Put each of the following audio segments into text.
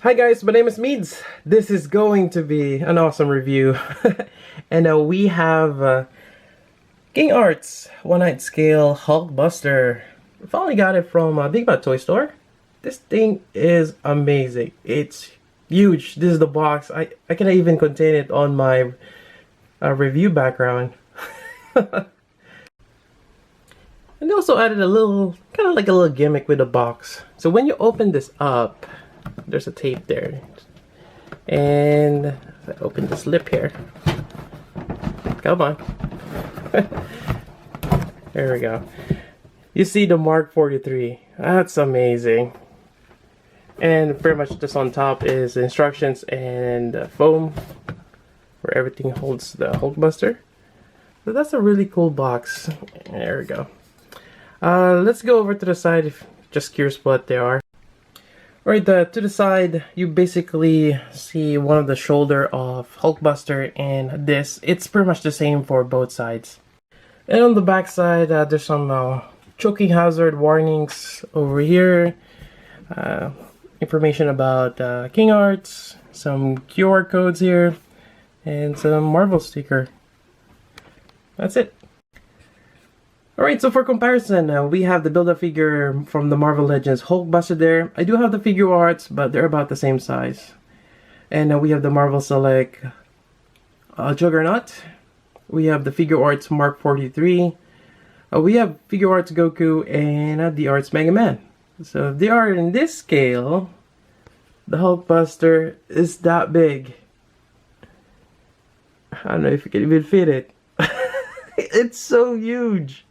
Hi guys, my name is Meads. This is going to be an awesome review. And we have King Arts 1/9 scale HulkBuster. We finally got it from Big Bad Toy Store. This thing is amazing. It's huge. This is the box. I can even contain it on my review background. And they also added a little, kind of like a little gimmick with the box. So when you open this up, there's a tape there. And if I open this lip here. Come on. There we go. You see the Mark 43. That's amazing. And pretty much just on top is instructions and foam where everything holds the HulkBuster. So that's a really cool box. There we go. Let's go over to the side if just curious what they are. Alright, to the side, you basically see one of the shoulder of HulkBuster and this. It's pretty much the same for both sides. And on the back side, there's some choking hazard warnings over here. Information about King Arts, some QR codes here, and some Marvel sticker. That's it. Alright, so for comparison, we have the build-up figure from the Marvel Legends HulkBuster there. I do have the figure arts, but they're about the same size. And we have the Marvel Select Juggernaut. We have the figure arts Mark 43. We have figure arts Goku and the arts Mega Man. So if they are in this scale, the HulkBuster is that big. I don't know if you can even fit it. It's so huge.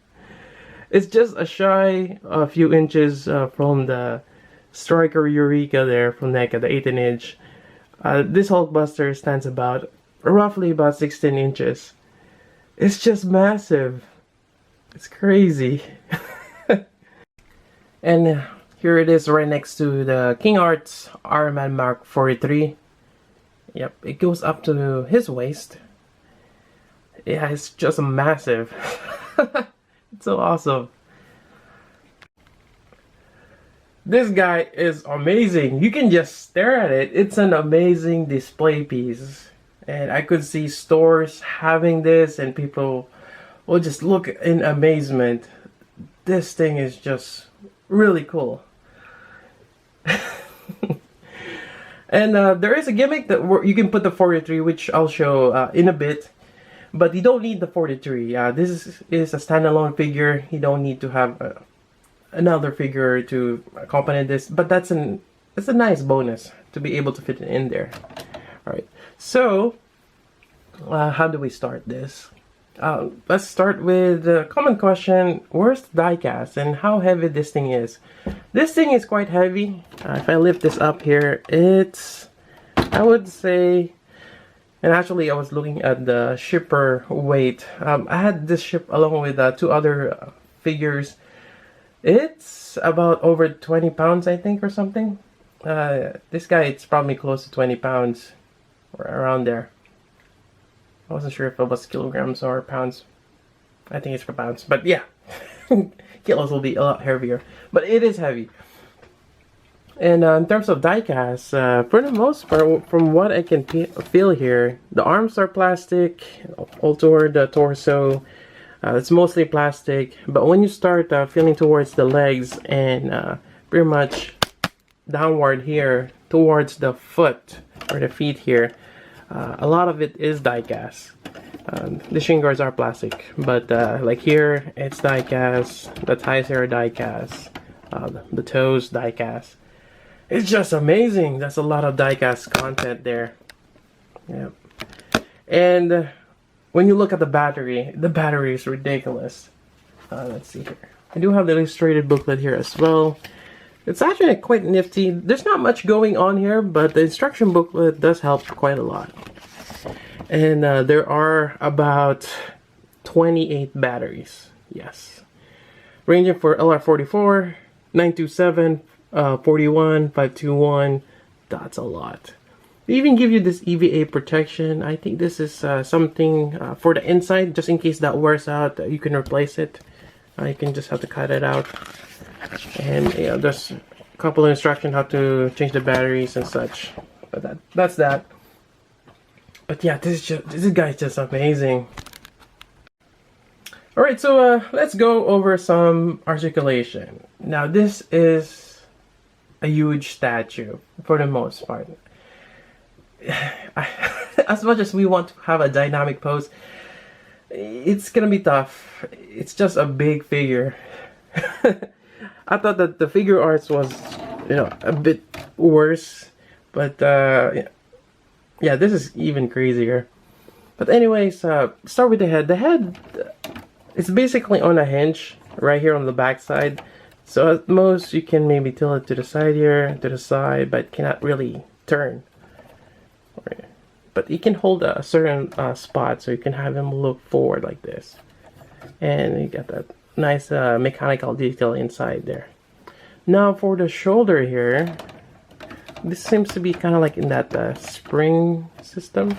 It's just a few inches from the Striker Eureka there from NECA, the 18-inch. This HulkBuster stands roughly about 16 inches. It's just massive. It's crazy. And here it is right next to the King Arts Iron Man Mark 43. Yep, it goes up to his waist. Yeah, it's just massive. It's so awesome. This guy is amazing. You can just stare at it. It's an amazing display piece. And I could see stores having this and people will just look in amazement. This thing is just really cool. And there is a gimmick that you can put the 43, which I'll show in a bit. But you don't need the 43. This is a standalone figure. You don't need to have another figure to accompany this. But it's a nice bonus to be able to fit it in there. Alright, so how do we start this? Let's start with the common question. Where's the die cast and how heavy this thing is? This thing is quite heavy. If I lift this up here, it's, I would say, and actually I was looking at the shipper weight. I had this shipped along with two other figures. It's about over 20 pounds, I think, or something. This guy, it's probably close to 20 pounds, or around there. I wasn't sure if it was kilograms or pounds. I think it's for pounds, but yeah. Kilos will be a lot heavier, but it is heavy. And in terms of die cast, for the most part, from what I can feel here, the arms are plastic, all toward the torso. It's mostly plastic, but when you start feeling towards the legs and pretty much downward here towards the foot or the feet here, a lot of it is die cast. The shin guards are plastic, but like here, it's die cast. The thighs here are die cast. The toes die cast. It's just amazing. That's a lot of die-cast content there. Yep. And when you look at the battery is ridiculous. Let's see here. I do have the illustrated booklet here as well. It's actually quite nifty. There's not much going on here, but the instruction booklet does help quite a lot. And there are about 28 batteries. Yes. Ranging for LR44, 927, 41, 521, that's a lot. They even give you this EVA protection. I think this is something for the inside, just in case that wears out, you can replace it. You can just have to cut it out. And yeah, there's couple of instructions how to change the batteries and such. But that's that. But yeah, this guy's just amazing. Alright, so let's go over some articulation. Now this is a huge statue for the most part. As much as we want to have a dynamic pose, it's gonna be tough. It's just a big figure. I thought that the figure arts was, you know, a bit worse, but yeah, this is even crazier. But anyways, start with the head. The head is basically on a hinge right here on the back side. So at most you can maybe tilt it to the side here, to the side, but cannot really turn. But you can hold a certain spot, so you can have him look forward like this. And you got that nice mechanical detail inside there. Now for the shoulder here, this seems to be kind of like in that spring system.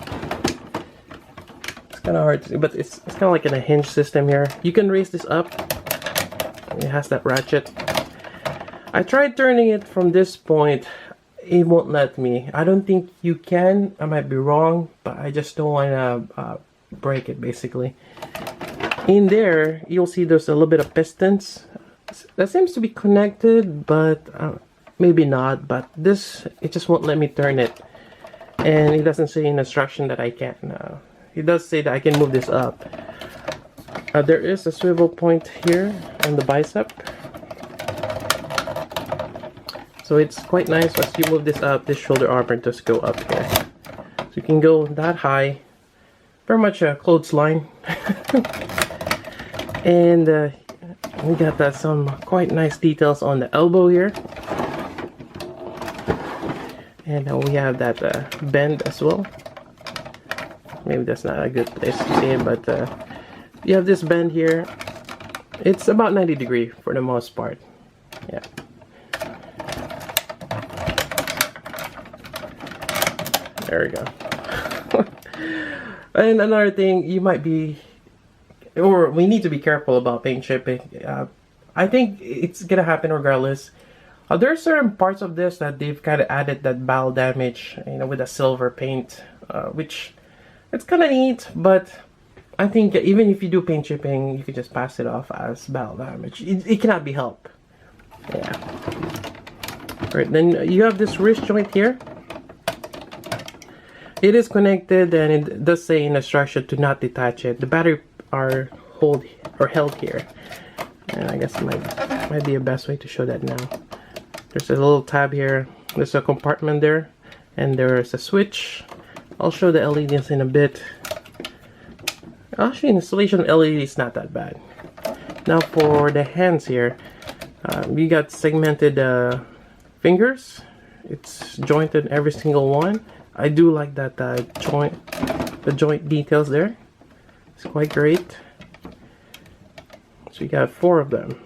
It's kind of hard to see, but it's kind of like in a hinge system here. You can raise this up. It has that ratchet. I tried turning it from this point. It won't let me. I don't think you can. I might be wrong, but I just don't want to break it basically. In there, you'll see there's a little bit of pistons. That seems to be connected, but maybe not. But this, it just won't let me turn it. And it doesn't say in instruction that I can. It does say that I can move this up. There is a swivel point here on the bicep. So it's quite nice as you move this up, this shoulder armor does go up here. So you can go that high. Very much a clothesline. And we got some quite nice details on the elbow here. And we have that bend as well. Maybe that's not a good place to see it, but you have this bend here. It's about 90 degrees for the most part. Yeah. There we go. And another thing, you might be, or we need to be careful about paint chipping. I think it's gonna happen regardless. There are certain parts of this that they've kind of added that battle damage, you know, with a silver paint, which it's kind of neat. But I think even if you do paint chipping, you can just pass it off as battle damage. It cannot be helped. Yeah. Alright, then you have this wrist joint here. It is connected, and it does say in instruction to not detach it. The battery are held here, and I guess it might be a best way to show that now. There's a little tab here. There's a compartment there, and there's a switch. I'll show the LEDs in a bit. Actually, installation of LED is not that bad. Now for the hands here, we got segmented fingers. It's jointed every single one. I do like that the joint details there. It's quite great. So you got 4 of them.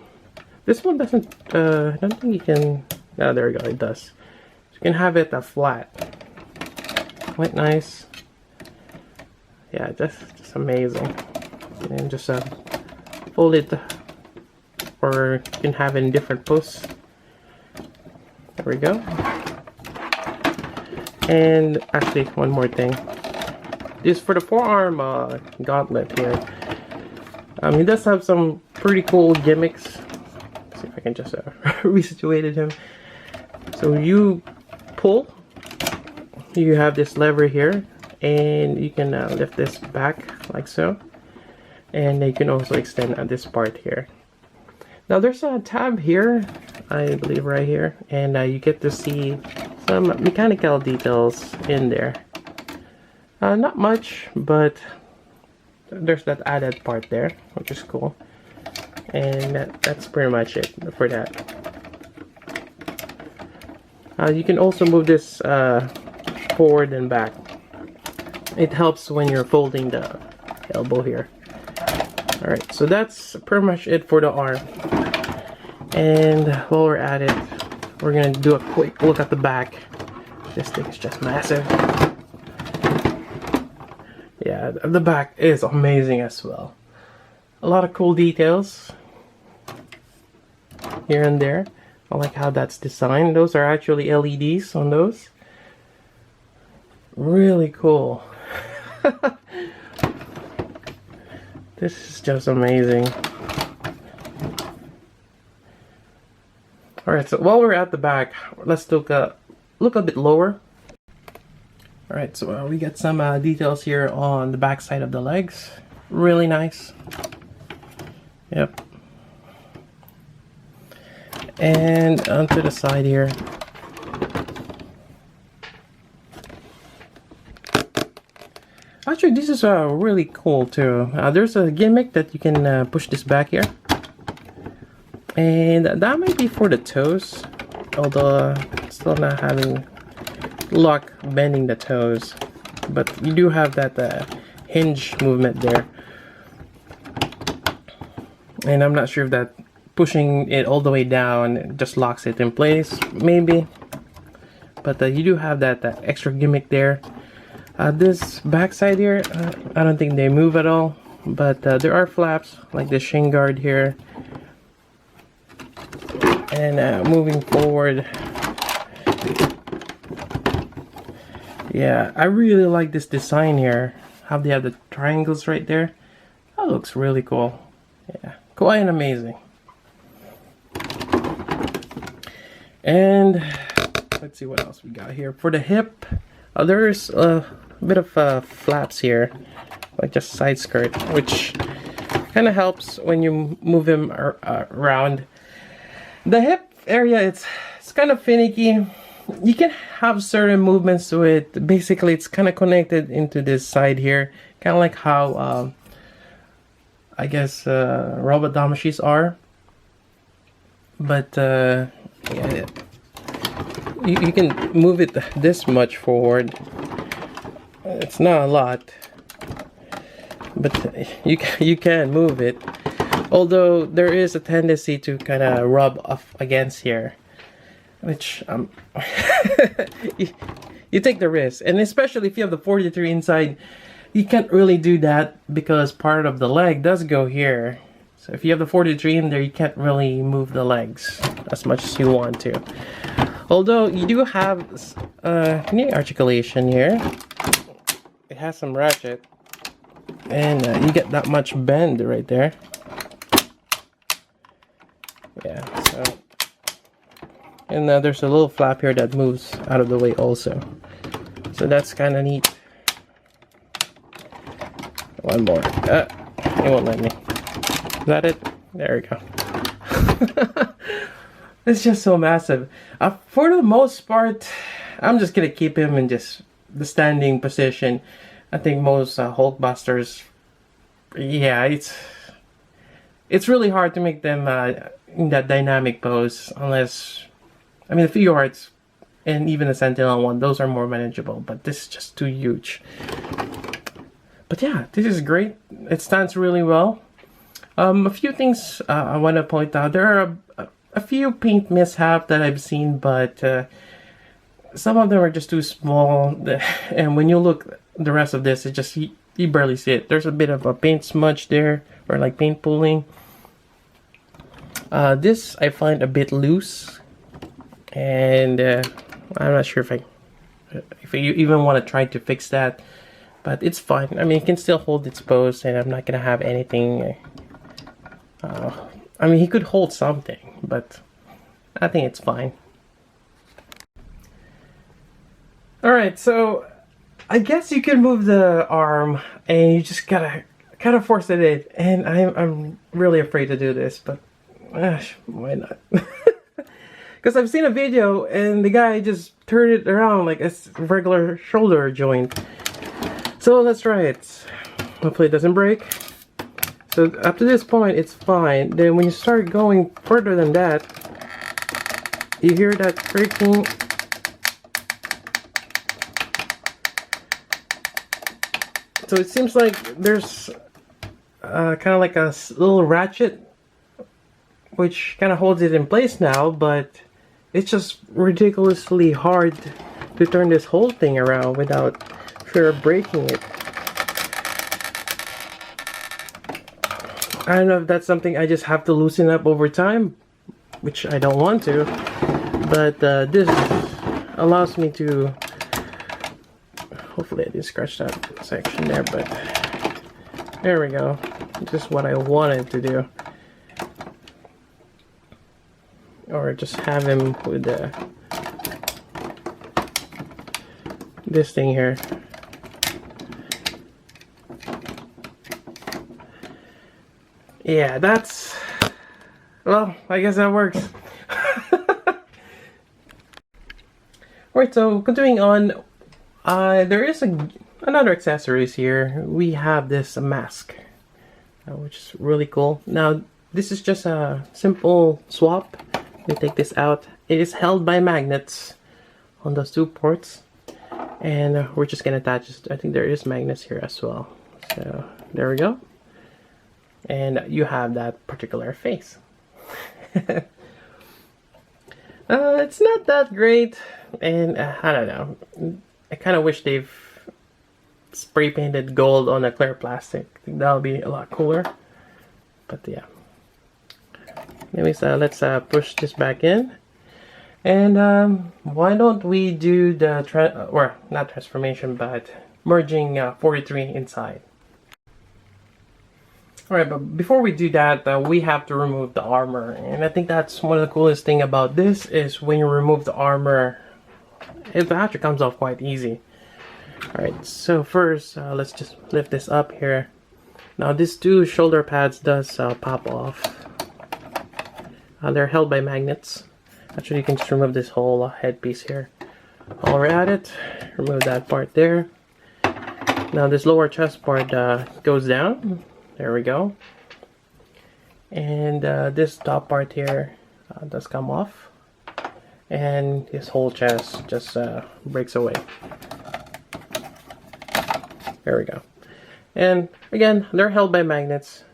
This one doesn't, I don't think you can, oh, there we go, it does. So you can have it flat. Quite nice. Yeah, just amazing. And just fold it, or you can have it in different posts. There we go. And actually, one more thing. This for the forearm gauntlet here. He does have some pretty cool gimmicks. Let's see if I can just resituate him. So you pull. You have this lever here, and you can lift this back like so. And you can also extend this part here. Now there's a tab here, I believe right here, and you get to see some mechanical details in there. Not much, but there's that added part there, which is cool. And that's pretty much it for that. You can also move this forward and back. It helps when you're folding the elbow here. Alright, so that's pretty much it for the arm. And while we're at it, we're gonna do a quick look at the back. This thing is just massive. Yeah, the back is amazing as well. A lot of cool details here and there. I like how that's designed. Those are actually LEDs on those. Really cool. This is just amazing. Alright, so while we're at the back, let's look a bit lower. Alright, so we got some details here on the back side of the legs. Really nice. Yep. And onto the side here. Actually, this is really cool too. There's a gimmick that you can push this back here. And that might be for the toes. Although still not having luck bending the toes. But you do have that hinge movement there. And I'm not sure if that pushing it all the way down just locks it in place. Maybe. But you do have that extra gimmick there. This backside here, I don't think they move at all, but there are flaps like the shin guard here. And moving forward, yeah, I really like this design here. How they have the triangles right there. That looks really cool. Yeah, quite amazing. And let's see what else we got here for the hip. There's a bit of flaps here, like just side skirt, which kind of helps when you move him around. The hip area, it's kind of finicky. You can have certain movements to it. Basically, it's kind of connected into this side here, kind of like how I guess robot damashis are. But yeah, you can move it this much forward. It's not a lot, but you can move it. Although there is a tendency to kind of rub off against here, which you take the risk. And especially if you have the 43 inside, you can't really do that because part of the leg does go here. So if you have the 43 in there, you can't really move the legs as much as you want to. Although you do have knee articulation here. It has some ratchet, and you get that much bend right there. Yeah, so, and there's a little flap here that moves out of the way also, so that's kind of neat. One more. It won't let me. Is that it? There we go. It's just so massive. For the most part, I'm just gonna keep him in just the standing position. I think most HulkBusters, yeah, it's really hard to make them in that dynamic pose, unless, I mean, the figure arts and even the Sentinel one, those are more manageable, but this is just too huge. But yeah, this is great. It stands really well. A few things I want to point out. There are a few paint mishap that I've seen, but some of them are just too small, and when you look the rest of this, it just you barely see it. There's a bit of a paint smudge there, or like paint pooling. This I find a bit loose, and I'm not sure if you even want to try to fix that, but it's fine. I mean, it can still hold its pose, and I'm not gonna have anything. I mean, he could hold something, but I think it's fine. Alright, so I guess you can move the arm, and you just gotta kind of force it in. And I'm really afraid to do this, but why not? Because I've seen a video, and the guy just turned it around like a regular shoulder joint. So let's try it. Hopefully it doesn't break. So up to this point, it's fine. Then when you start going further than that, you hear that creaking. So it seems like there's kind of like a little ratchet, which kind of holds it in place now, but it's just ridiculously hard to turn this whole thing around without fear of breaking it. I don't know if that's something I just have to loosen up over time, which I don't want to, but this allows me to, hopefully I didn't scratch that section there, but there we go. This is what I wanted to do. Or just have him with this thing here. Yeah, that's, well, I guess that works. Alright, so continuing on, there is another accessories here. We have this mask, which is really cool. Now, this is just a simple swap. We take this out. It is held by magnets on those two ports, and we're just gonna attach this. I think there is magnets here as well. So there we go, and you have that particular face. It's not that great, and I don't know. I kind of wish they've spray painted gold on a clear plastic. I think that would be a lot cooler. But yeah. Anyways, let's push this back in, and why don't we do the or not transformation, but merging 43 inside. Alright, but before we do that, we have to remove the armor, and I think that's one of the coolest thing about this is when you remove the armor, it actually comes off quite easy. Alright, so first let's just lift this up here. Now these two shoulder pads does pop off. They're held by magnets. Actually, you can just remove this whole headpiece here. While we're at it, remove that part there. Now this lower chest part goes down. There we go. And this top part here does come off. And this whole chest just breaks away. There we go. And again, they're held by magnets.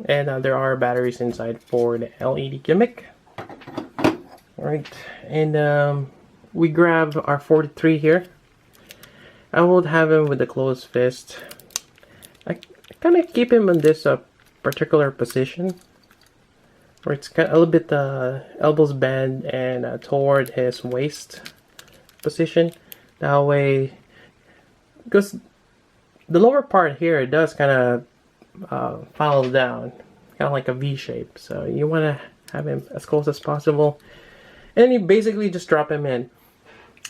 And there are batteries inside for the LED gimmick. Alright, and we grab our 43 here. I won't have him with the closed fist. I kind of keep him in this particular position, where it's kind of a little bit elbows bend and toward his waist position. That way, because the lower part here does kind of follows down, kind of like a V shape. So you want to have him as close as possible, and you basically just drop him in.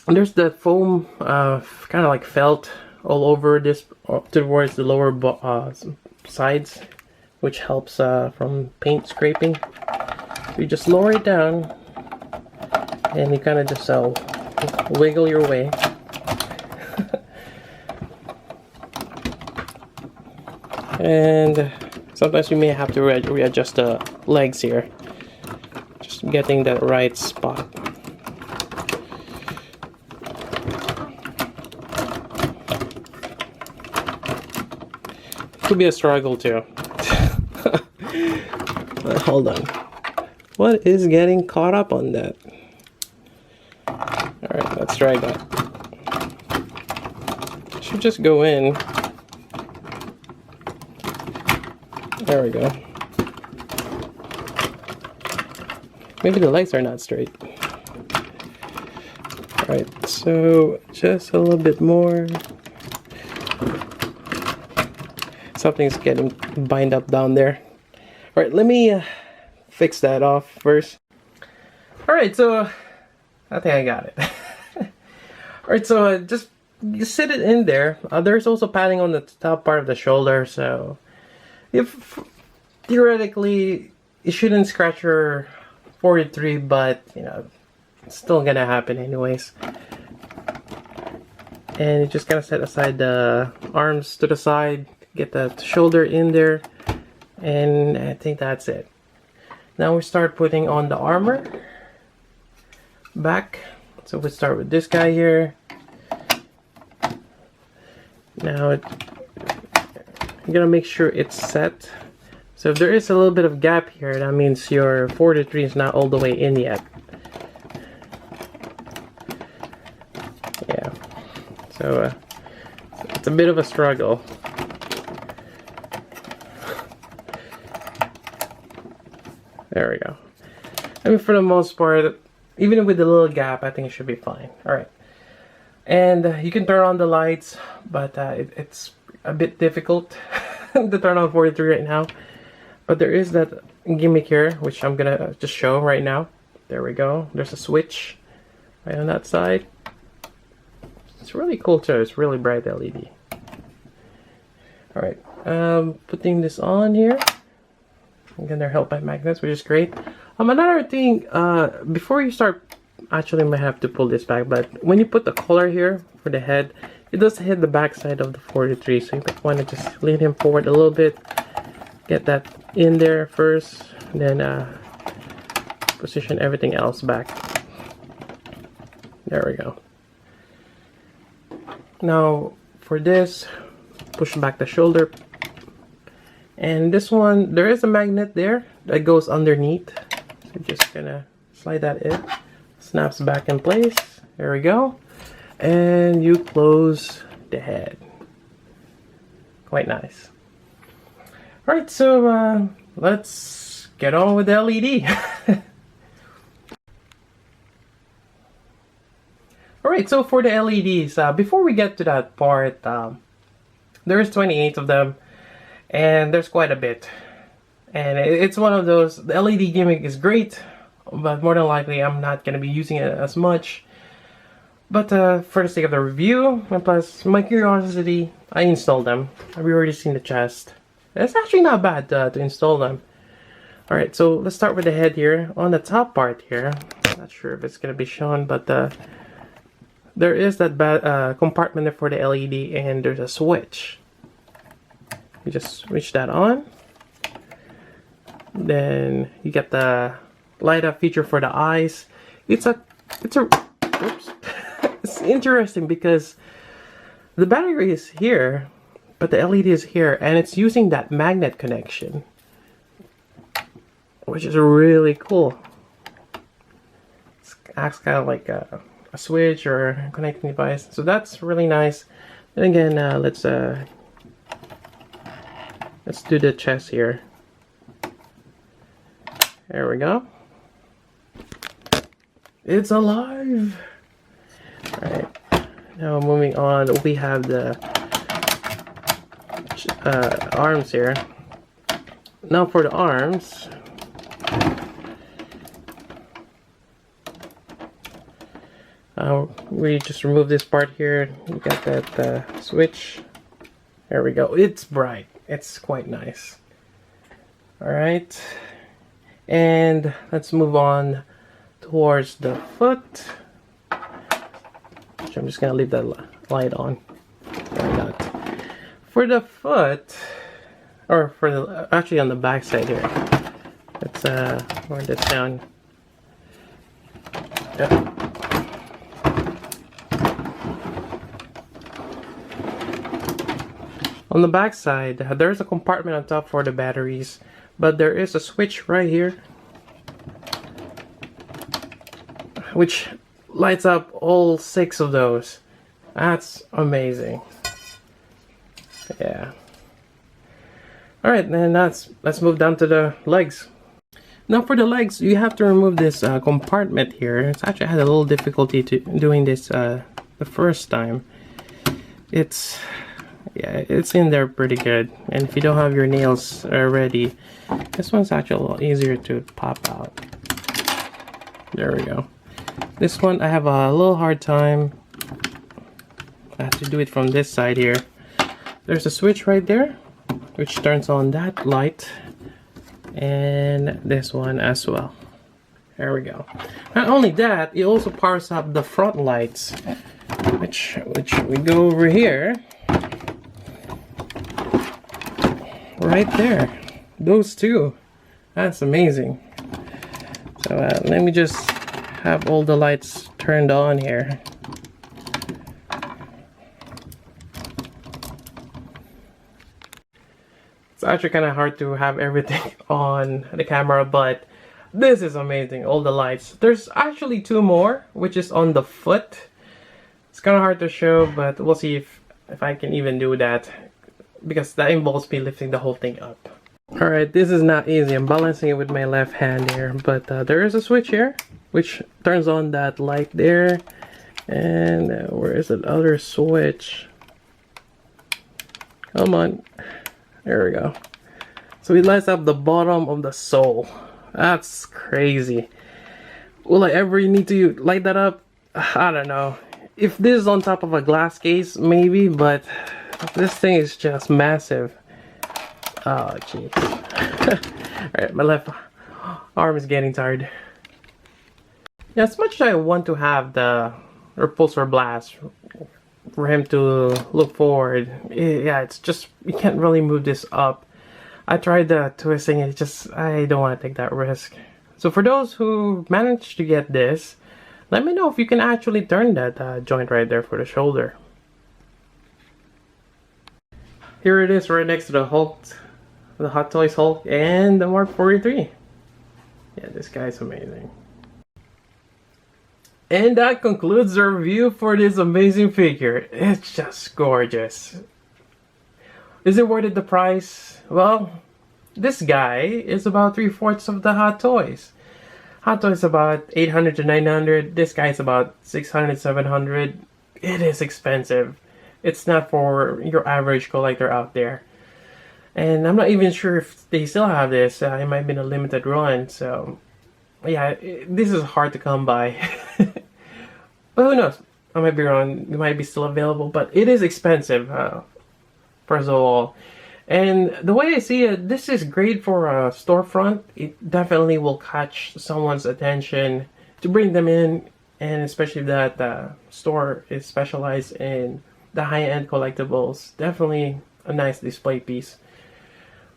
And there's the foam, kind of like felt all over this towards the lower sides, which helps from paint scraping. So you just lower it down, and you kind of just wiggle your way. And sometimes you may have to readjust the legs here, just getting the right spot. It could be a struggle too. But hold on, what is getting caught up on that? Alright, let's try that. Should just go in. There we go. Maybe the legs are not straight. Alright, so just a little bit more. Something's getting bind up down there. Alright, let me fix that off first. Alright, so I think I got it. Alright, so just you sit it in there. There's also padding on the top part of the shoulder, so if theoretically it shouldn't scratch your 43, but you know, it's still gonna happen anyways. And you just gotta set aside the arms to the side, get the shoulder in there, and I think that's it. Now we start putting on the armor back. So we start with this guy here. Now you're gonna make sure it's set. So if there is a little bit of gap here, that means your 43 is not all the way in yet. Yeah. So it's a bit of a struggle. There we go. I mean, for the most part, even with the little gap, I think it should be fine. Alright. And you can turn on the lights, but it's a bit difficult to turn on 43 right now. But there is that gimmick here, which I'm gonna just show right now. There we go. There's a switch right on that side. It's really cool too. It's really bright LED. Alright. Putting this on here. Again, they're held by magnets, which is great. Another thing, before you start, actually I might have to pull this back, but when you put the collar here for the head, it does hit the back side of the 43, so you might want to just lean him forward a little bit, get that in there first, then position everything else back. There we go. Now for this, push back the shoulder. And this one, there is a magnet there that goes underneath. So just gonna slide that in. Snaps back in place. There we go. And you close the head. Quite nice. Alright, so let's get on with the LED. Alright, so for the LEDs, before we get to that part, there's 28 of them. And there's quite a bit. And it's one of those, the LED gimmick is great, but more than likely I'm not going to be using it as much. But for the sake of the review, and plus my curiosity, I installed them. I've already seen the chest. It's actually not bad to install them. Alright, so let's start with the head here. On the top part here, not sure if it's going to be shown, but there is that compartment there for the LED, and there's a switch. You just switch that on. Then you get the light up feature for the eyes. It's oops. It's interesting because the battery is here, but the LED is here, and it's using that magnet connection, which is really cool. It acts kind of like a switch or a connecting device, so that's really nice. And again, let's do the chest here. There we go. It's alive! Alright, now moving on, we have the arms here. Now for the arms, we just remove this part here. You got that switch. There we go. It's bright. It's quite nice. Alright, and let's move on towards the foot, which I'm just gonna leave that light on. Why not? For the foot, or for the, actually on the back side here, let's wind this down. Yeah. On the back side, there's a compartment on top for the batteries, but there is a switch right here, which lights up all 6 of those. That's amazing. Yeah. Alright, then let's move down to the legs. Now for the legs, you have to remove this compartment here. It's actually, I had a little difficulty doing this the first time. Yeah, it's in there pretty good, and if you don't have your nails ready, this one's actually a lot easier to pop out. There we go. This one I have a little hard time. I have to do it from this side here. There's a switch right there, which turns on that light, and this one as well. There we go. Not only that, it also powers up the front lights, which we go over here. Right there, those two. That's amazing. So let me just have all the lights turned on here. It's actually kind of hard to have everything on the camera, but this is amazing, all the lights. There's actually 2 more, which is on the foot. It's kind of hard to show, but we'll see if I can even do that, because that involves me lifting the whole thing up. Alright, this is not easy. I'm balancing it with my left hand here, but there is a switch here which turns on that light there. And where is that other switch? Come on. There we go. So it lights up the bottom of the sole. That's crazy. Will I ever need to light that up? I don't know. If this is on top of a glass case, maybe, but this thing is just massive. Oh, jeez. Alright, my left arm is getting tired. Yeah, as much as I want to have the repulsor blast for him to look forward, yeah, it's just, you can't really move this up. I tried the twisting, it just, I don't want to take that risk. So for those who managed to get this, let me know if you can actually turn that joint right there for the shoulder. Here it is right next to the Hulk, the Hot Toys Hulk and the Mark 43. Yeah, this guy's amazing. And that concludes the review for this amazing figure. It's just gorgeous. Is it worth it, the price? Well, this guy is about 3/4 of the Hot Toys. Hot Toys about 800 to 900. This guy is about 600, 700. It is expensive. It's not for your average collector out there. And I'm not even sure if they still have this. It might be a limited run. So, yeah, this is hard to come by. But who knows? I might be wrong. It might be still available. But it is expensive, first of all. And the way I see it, this is great for a storefront. It definitely will catch someone's attention to bring them in. And especially if that store is specialized in the high-end collectibles. Definitely a nice display piece.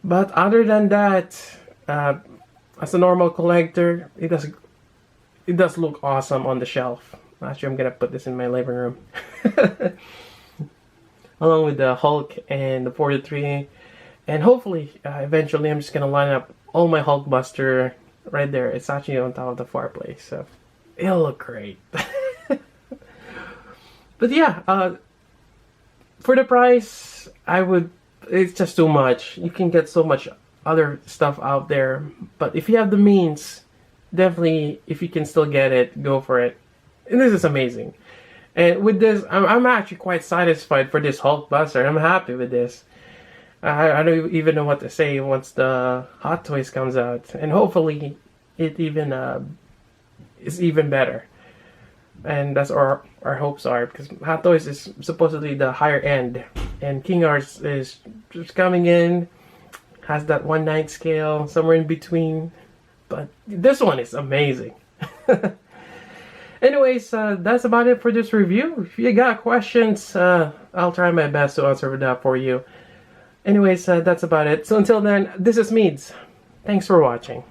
But other than that, as a normal collector, it does look awesome on the shelf. Actually, I'm gonna put this in my living room. Along with the Hulk and the 43. And hopefully, eventually, I'm just gonna line up all my HulkBuster right there. It's actually on top of the fireplace, so it'll look great. But yeah, for the price, it's just too much. You can get so much other stuff out there. But if you have the means, definitely, if you can still get it, go for it. And this is amazing. And with this, I'm actually quite satisfied for this HulkBuster. I'm happy with this. I don't even know what to say once the Hot Toys comes out. And hopefully, it even is even better. And that's our hopes are. Because Hot Toys is supposedly the higher end. And King Arts is just coming in. Has that 1/9 scale, somewhere in between. But this one is amazing. Anyways, that's about it for this review. If you got questions, I'll try my best to answer that for you. Anyways, that's about it. So until then, this is Meads. Thanks for watching.